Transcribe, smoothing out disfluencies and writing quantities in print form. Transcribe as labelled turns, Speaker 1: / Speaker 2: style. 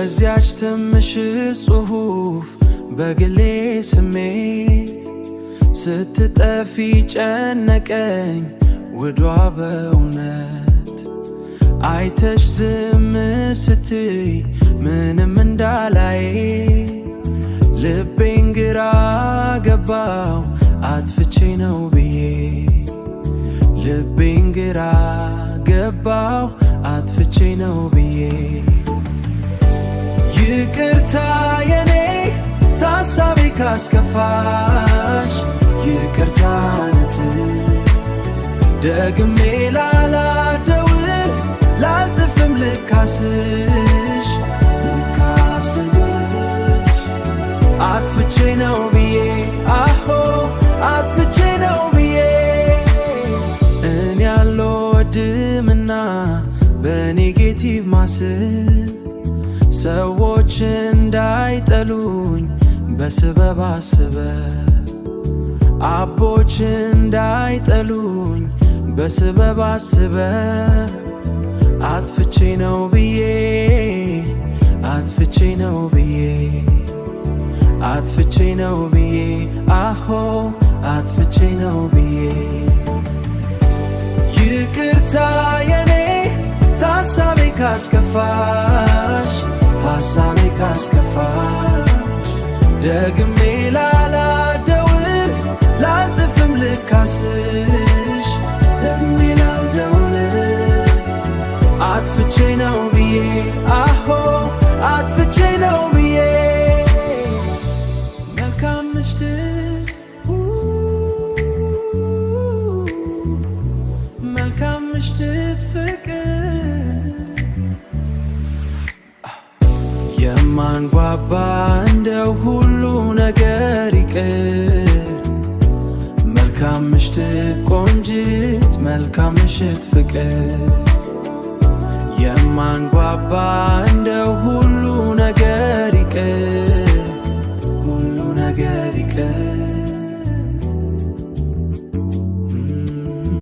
Speaker 1: በዚያች ትንሽ ጽሑፍ በግሌ ስሜት ስትጠፊ ጨነቀኝ ውዷ በእውነት አይተሽ ዝም ስትይ ምንም እንዳላይ ልቤን ግራ ገባው አጥፍቼ ነው ብዬ ልቤን ግራ ገባው አጥፍቼ ነው ብዬ ይቅርታ የኔ ታሳቢ ካስከፋሽ ይቅርታ ነት ደግሜ ላላደውል ላልጥፍም ልካስሽ አጥፍቼ ነው ብዬ አሆ አጥፍቼ ነው ብዬ እኔ አልወድምና በኔጌቲቭ ማስብ ሰዎች እንዳይጠሉኝ በስበብ አስበብ አቦች እንዳይጠሉኝ በስበብ አስበብ አጥፍቼ ነው ብዬ አጥፍቼ ነው ብዬ አጥፍቼ ነው ብዬ አሆ አጥፍቼ ነው ብዬ ይቅርታ የኔ ታሳቢ ካስከፋሽ ሐሳቤ ካስከፋሽ ደግሜ ላላደውል ላልጥፍም ልካስሽ ደግሜ ላልደውል አጥፍቼ ነው ብዬ አሆ አጥፍቼ ነው ብዬ መልካም ምሽት መልካም ምሽት ፍቅር የማንጓባ እንደው ሁሉ ነገር ይቅር መልካም ምሽት ቆንጅት መልካም ምሽት ፍቅር የማንጓባ እንደው